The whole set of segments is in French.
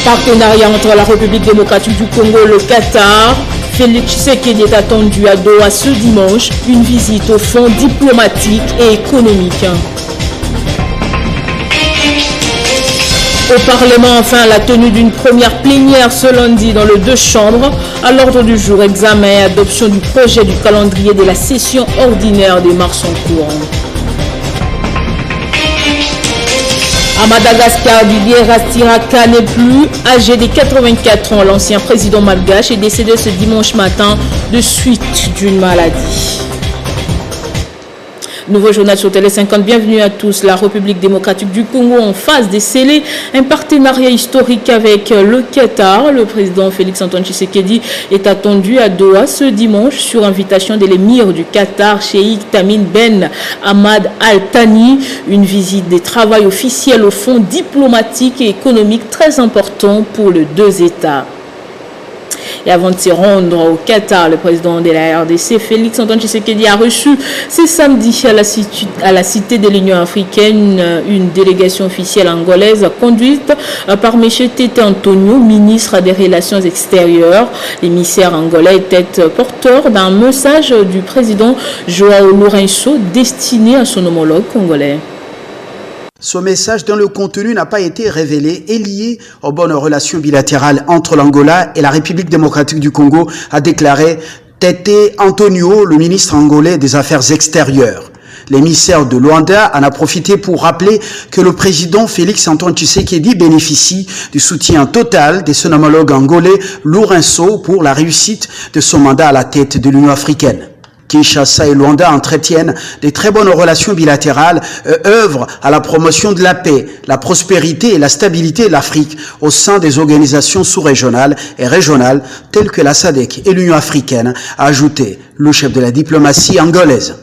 Partenariat entre la République démocratique du Congo et le Qatar. Félix Tshisekedi est attendu à Doha ce dimanche. Une visite au fond diplomatique et économique. Au Parlement, enfin, la tenue d'une première plénière ce lundi dans les deux chambres. À l'ordre du jour, examen et adoption du projet du calendrier de la session ordinaire des mars en cours. À Madagascar, Didier Rastiraka n'est plus âgé de 84 ans. L'ancien président malgache est décédé ce dimanche matin de suite d'une maladie. Nouveau journal sur Télé 50, bienvenue à tous. La République démocratique du Congo en phase de sceller un partenariat historique avec le Qatar. Le président Félix-Antoine Tshisekedi est attendu à Doha ce dimanche sur invitation de l'émir du Qatar, Cheikh Tamim Ben Hamad Al Thani. Une visite de travail officiel au fond diplomatique et économique très important pour les deux États. Et avant de se rendre au Qatar, le président de la RDC, Félix-Antoine Tshisekedi, a reçu ce samedi à la Cité de l'Union africaine une délégation officielle angolaise conduite par M. Tete Antonio, ministre des Relations extérieures. L'émissaire angolais était porteur d'un message du président João Lourenço destiné à son homologue congolais. Ce message dont le contenu n'a pas été révélé est lié aux bonnes relations bilatérales entre l'Angola et la République démocratique du Congo, a déclaré Tete Antonio, le ministre angolais des Affaires extérieures. L'émissaire de Luanda en a profité pour rappeler que le président Félix-Antoine Tshisekedi bénéficie du soutien total de son homologue angolais Lourenço pour la réussite de son mandat à la tête de l'Union africaine. Kinshasa et Luanda entretiennent des très bonnes relations bilatérales et œuvrent à la promotion de la paix, la prospérité et la stabilité de l'Afrique au sein des organisations sous-régionales et régionales telles que la SADC et l'Union africaine, a ajouté le chef de la diplomatie angolaise.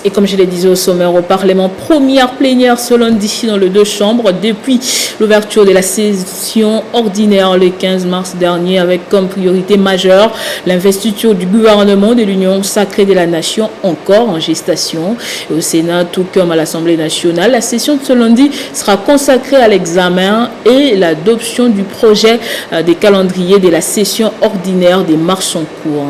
Et comme je le disais au sommaire au Parlement, première plénière ce lundi dans les deux chambres depuis l'ouverture de la session ordinaire le 15 mars dernier avec comme priorité majeure l'investiture du gouvernement de l'Union sacrée de la nation encore en gestation. Et au Sénat, tout comme à l'Assemblée nationale, la session de ce lundi sera consacrée à l'examen et l'adoption du projet des calendriers de la session ordinaire des mars en cours.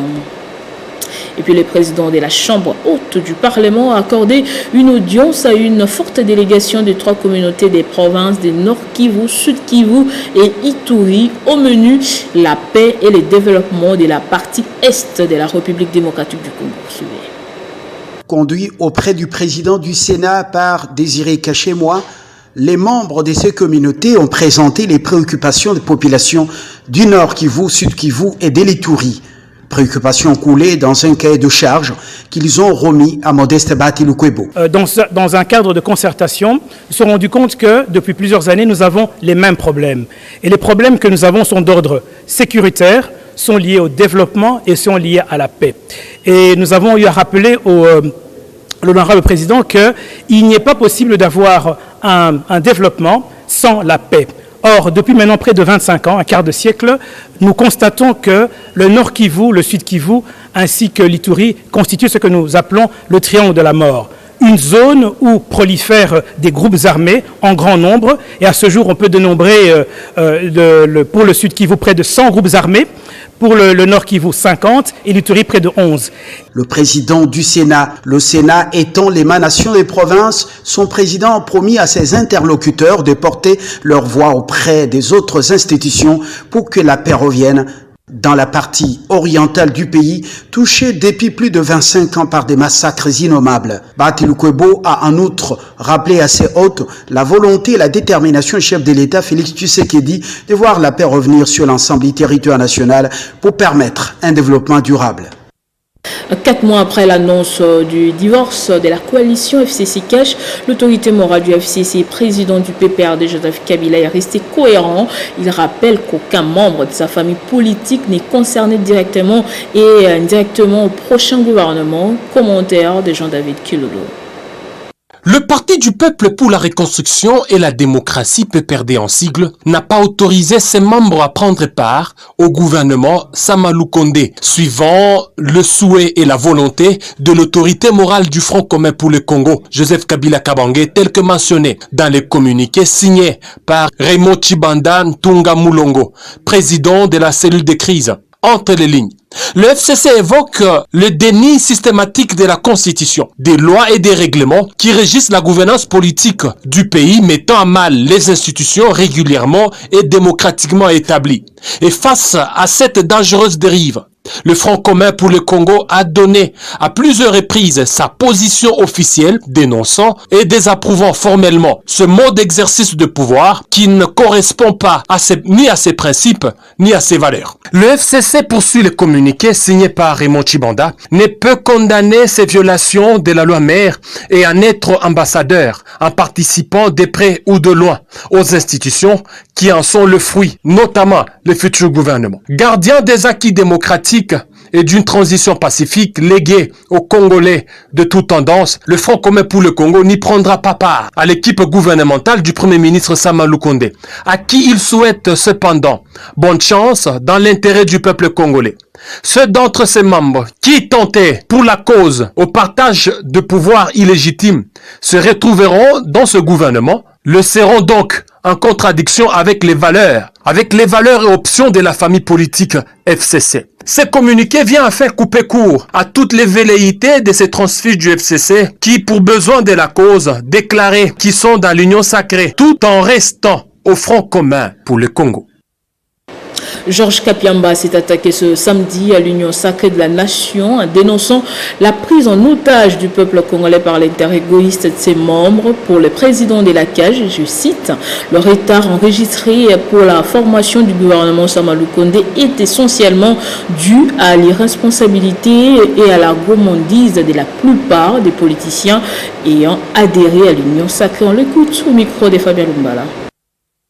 Et puis le président de la Chambre haute du Parlement a accordé une audience à une forte délégation de 3 communautés des provinces de Nord Kivu, Sud Kivu et Ituri. Au menu, la paix et le développement de la partie est de la République démocratique du Congo. Conduit auprès du président du Sénat par Désiré Kachémois, les membres de ces communautés ont présenté les préoccupations des populations du Nord Kivu, Sud Kivu et de l'Ituri. Préoccupations coulées dans un cahier de charges qu'ils ont remis à Modeste Batilukwebo. Dans un cadre de concertation, nous nous sommes rendus compte que depuis plusieurs années, nous avons les mêmes problèmes. Et les problèmes que nous avons sont d'ordre sécuritaire, sont liés au développement et sont liés à la paix. Et nous avons eu à rappeler l'honorable président qu'il n'est pas possible d'avoir un développement sans la paix. Or, depuis maintenant près de 25 ans, un quart de siècle, nous constatons que le Nord Kivu, le Sud Kivu, ainsi que l'Ituri constituent ce que nous appelons le triangle de la mort. Une zone où prolifèrent des groupes armés en grand nombre. Et à ce jour, on peut dénombrer pour le Sud Kivu près de 100 groupes armés, pour le Nord Kivu 50 et l'Ituri près de 11. Le président du Sénat, le Sénat étant l'émanation des provinces, son président a promis à ses interlocuteurs de porter leur voix auprès des autres institutions pour que la paix revienne dans la partie orientale du pays, touchée depuis plus de 25 ans par des massacres innommables. Batilukwebo a en outre rappelé à ses hôtes la volonté et la détermination du chef de l'État Félix Tshisekedi de voir la paix revenir sur l'ensemble du territoire national pour permettre un développement durable. 4 mois après l'annonce du divorce de la coalition FCC-Cash, l'autorité morale du FCC, président du PPRD, Joseph Kabila, est resté cohérent. Il rappelle qu'aucun membre de sa famille politique n'est concerné directement et indirectement au prochain gouvernement. Commentaire de Jean-David Kilolo. Le Parti du peuple pour la reconstruction et la démocratie, PPRD en sigle, n'a pas autorisé ses membres à prendre part au gouvernement Sama Lukonde, suivant le souhait et la volonté de l'autorité morale du Front commun pour le Congo, Joseph Kabila Kabange, tel que mentionné dans les communiqués signés par Raymond Tshibanda Ntunga Mulongo, président de la cellule de crise. Entre les lignes, le FCC évoque le déni systématique de la Constitution, des lois et des règlements qui régissent la gouvernance politique du pays, mettant à mal les institutions régulièrement et démocratiquement établies. Et face à cette dangereuse dérive, le Front commun pour le Congo a donné à plusieurs reprises sa position officielle, dénonçant et désapprouvant formellement ce mode d'exercice de pouvoir qui ne correspond pas ni à ses principes ni à ses valeurs. Le FCC poursuit le communiqué signé par Raymond Tshibanda, ne peut condamner ces violations de la loi mère et en être ambassadeur en participant de près ou de loin aux institutions qui en sont le fruit, notamment le futur gouvernement. Gardien des acquis démocratiques et d'une transition pacifique léguée aux Congolais de toute tendance, le Front commun pour le Congo n'y prendra pas part à l'équipe gouvernementale du Premier ministre Sama Lukonde, à qui il souhaite cependant bonne chance dans l'intérêt du peuple congolais. Ceux d'entre ses membres qui tentaient pour la cause au partage de pouvoir illégitime se retrouveront dans ce gouvernement, le seront donc en contradiction avec les valeurs et options de la famille politique FCC. Ce communiqué vient enfin couper court à toutes les velléités de ces transfuges du FCC qui, pour besoin de la cause, déclaraient qu'ils sont dans l'union sacrée tout en restant au Front commun pour le Congo. Georges Kapiamba s'est attaqué ce samedi à l'Union sacrée de la nation en dénonçant la prise en otage du peuple congolais par l'intérêt égoïste de ses membres. Pour le président de la CAGE, je cite, le retard enregistré pour la formation du gouvernement Sama Lukonde est essentiellement dû à l'irresponsabilité et à la gourmandise de la plupart des politiciens ayant adhéré à l'Union sacrée. On l'écoute au micro de Fabien Lumbala.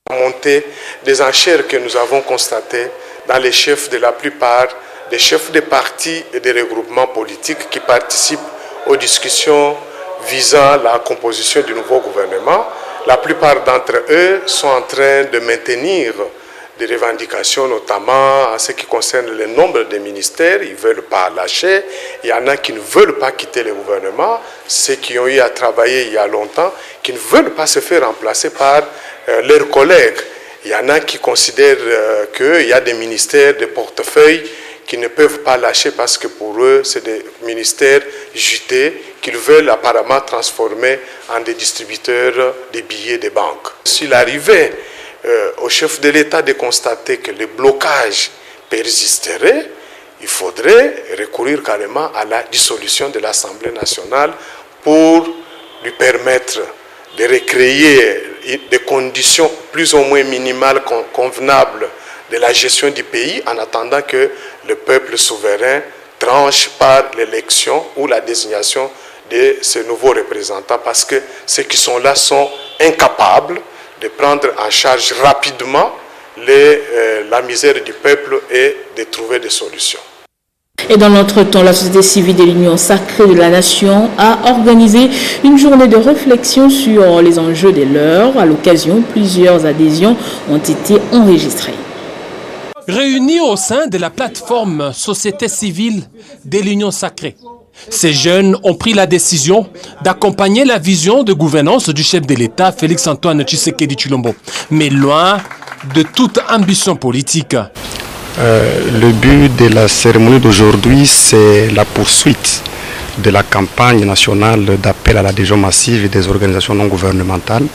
Montée des enchères que nous avons constatées dans les chefs de la plupart des chefs de partis et des regroupements politiques qui participent aux discussions visant la composition du nouveau gouvernement. La plupart d'entre eux sont en train de maintenir des revendications, notamment en ce qui concerne le nombre de ministères. Ils ne veulent pas lâcher. Il y en a qui ne veulent pas quitter le gouvernement, ceux qui ont eu à travailler il y a longtemps, qui ne veulent pas se faire remplacer par leurs collègues. Il y en a qui considèrent qu'il y a des ministères, des portefeuilles qui ne peuvent pas lâcher parce que pour eux, c'est des ministères jutés qu'ils veulent apparemment transformer en des distributeurs des billets des banques. S'il arrivait au chef de l'État de constater que le blocage persisterait, il faudrait recourir carrément à la dissolution de l'Assemblée nationale pour lui permettre de recréer des conditions plus ou moins minimales convenables de la gestion du pays en attendant que le peuple souverain tranche par l'élection ou la désignation de ces nouveaux représentants, parce que ceux qui sont là sont incapables de prendre en charge rapidement la misère du peuple et de trouver des solutions. Et dans notre temps, la société civile de l'Union sacrée de la nation a organisé une journée de réflexion sur les enjeux de l'heure. À l'occasion, plusieurs adhésions ont été enregistrées. Réunis au sein de la plateforme Société civile de l'Union sacrée, ces jeunes ont pris la décision d'accompagner la vision de gouvernance du chef de l'État, Félix-Antoine Tshisekedi Tshilombo, mais loin de toute ambition politique. Le but de la cérémonie d'aujourd'hui, c'est la poursuite de la campagne nationale d'appel à l'adhésion massive des organisations non gouvernementales.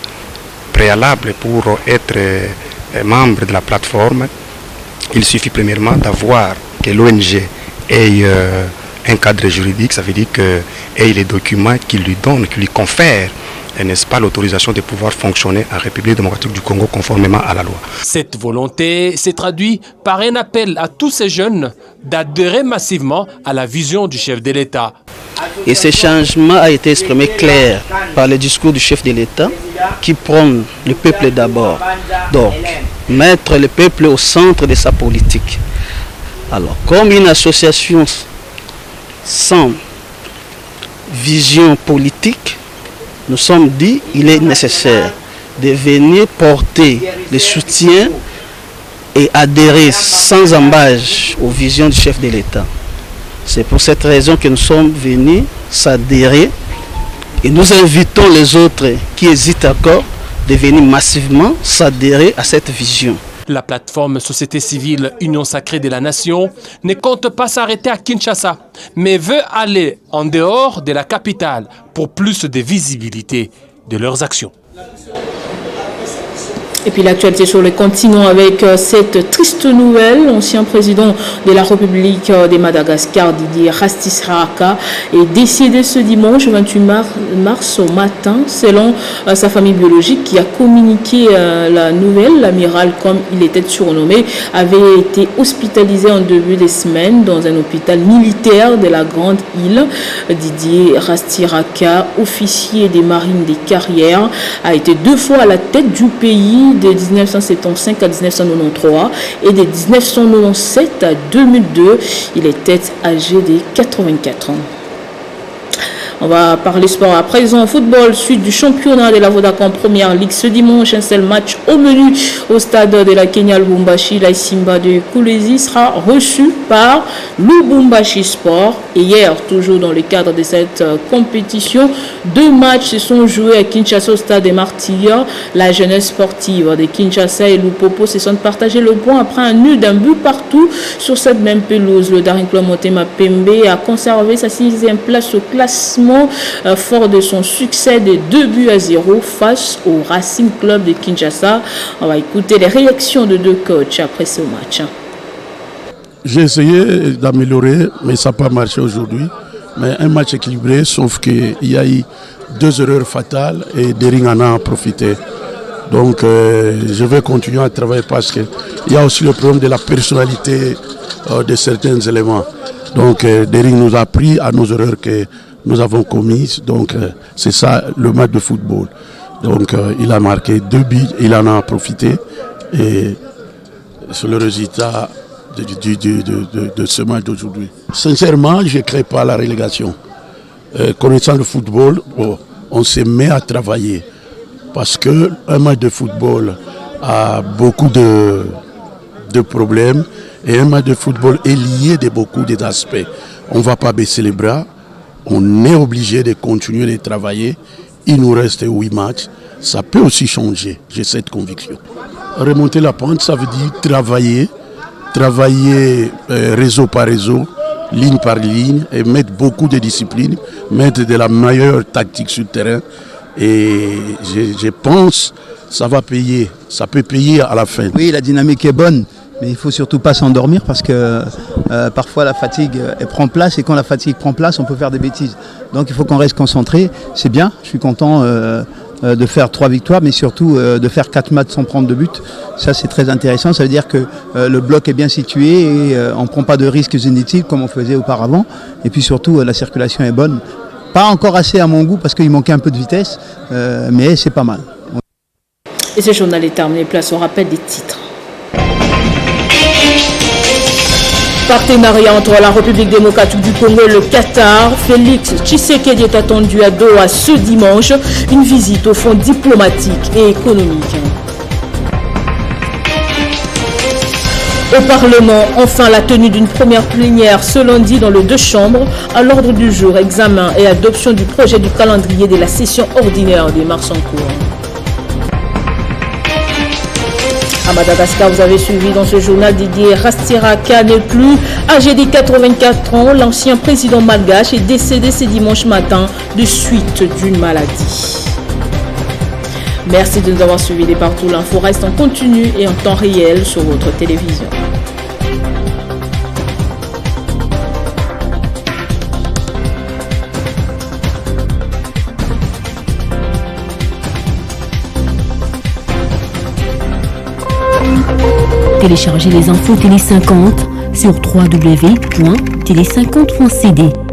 Préalable pour être membre de la plateforme, il suffit premièrement d'avoir que l'ONG ait un cadre juridique, ça veut dire qu'il ait les documents qui lui donnent, qui lui confèrent, n'est-ce pas, l'autorisation de pouvoir fonctionner en République démocratique du Congo conformément à la loi. Cette volonté s'est traduite par un appel à tous ces jeunes d'adhérer massivement à la vision du chef de l'État. Et ce changement a été exprimé clair par le discours du chef de l'État qui prône le peuple d'abord. Donc, mettre le peuple au centre de sa politique. Alors, comme une association sans vision politique, nous sommes dit qu'il est nécessaire de venir porter le soutien et adhérer sans embâche aux visions du chef de l'État. C'est pour cette raison que nous sommes venus s'adhérer et nous invitons les autres qui hésitent encore de venir massivement s'adhérer à cette vision. La plateforme Société civile Union sacrée de la nation ne compte pas s'arrêter à Kinshasa, mais veut aller en dehors de la capitale pour plus de visibilité de leurs actions. Et puis l'actualité sur le continent avec cette triste nouvelle. L'ancien président de la République de Madagascar, Didier Rastisaraka, est décédé ce dimanche 28 mars au matin. Selon sa famille biologique qui a communiqué la nouvelle, l'amiral, comme il était surnommé, avait été hospitalisé en début de semaine dans un hôpital militaire de la Grande Île. Didier Rastisaraka, officier des marines des carrières, a été 2 fois à la tête du pays de 1975 à 1993 et de 1997 à 2002. Il était âgé de 84 ans. On va parler sport à présent. Football, suite du championnat de la Vodacom Première Ligue. Ce dimanche, un seul match au menu au stade de la Kenya Lubumbashi. La Simba de Kolwezi sera reçu par Lubumbashi Sport. Et hier, toujours dans le cadre de cette compétition, 2 matchs se sont joués à Kinshasa au stade des Martyrs. La jeunesse sportive de Kinshasa et Lupopo se sont partagés le point après un nul d'un but partout sur cette même pelouse. Le Daring Club Motema Pembe a conservé sa 6e place au classement fort de son succès de 2-0 face au Racing Club de Kinshasa. On va écouter les réactions de 2 coachs après ce match. J'ai essayé d'améliorer, mais ça n'a pas marché aujourd'hui. Mais un match équilibré, sauf qu'il y a eu 2 erreurs fatales et Dering en a profité. Donc je vais continuer à travailler parce qu'il y a aussi le problème de la personnalité de certains éléments. Donc Dering nous a appris à nos erreurs que nous avons commises. Donc c'est ça le match de football. Donc il a marqué 2 buts, il en a profité. Et c'est le résultat de ce match d'aujourd'hui. Sincèrement, je ne crée pas la relégation. Connaissant le football, on se met à travailler. Parce qu'un match de football a beaucoup de problèmes. Et un match de football est lié de beaucoup d'aspects. On ne va pas baisser les bras. On est obligé de continuer de travailler. Il nous reste 8 matchs. Ça peut aussi changer. J'ai cette conviction. Remonter la pente, ça veut dire travailler réseau par réseau, ligne par ligne, et mettre beaucoup de discipline, mettre de la meilleure tactique sur le terrain. Et je pense que ça va payer. Ça peut payer à la fin. Oui, la dynamique est bonne. Mais il ne faut surtout pas s'endormir parce que parfois la fatigue elle prend place et quand la fatigue prend place, on peut faire des bêtises. Donc il faut qu'on reste concentré. C'est bien, je suis content de faire 3 victoires, mais surtout de faire 4 matchs sans prendre de but. Ça c'est très intéressant, ça veut dire que le bloc est bien situé et on ne prend pas de risques inutiles comme on faisait auparavant. Et puis surtout la circulation est bonne. Pas encore assez à mon goût parce qu'il manquait un peu de vitesse, mais c'est pas mal. Et ce journal est terminé, place au rappel des titres. Partenariat entre la République démocratique du Congo et le Qatar. Félix Tshisekedi est attendu à Doha ce dimanche. Une visite au fond diplomatique et économique. Au Parlement, enfin la tenue d'une première plénière ce lundi dans les 2 chambres. À l'ordre du jour, examen et adoption du projet du calendrier de la session ordinaire des mars en cours. À Madagascar, vous avez suivi dans ce journal Didier Rastisaraka n'est plus âgé de 84 ans. L'ancien président malgache est décédé ce dimanche matin de suite d'une maladie. Merci de nous avoir suivis de partout. L'info reste en continu et en temps réel sur votre télévision. Téléchargez les infos Télé 50 sur www.télé50.cd.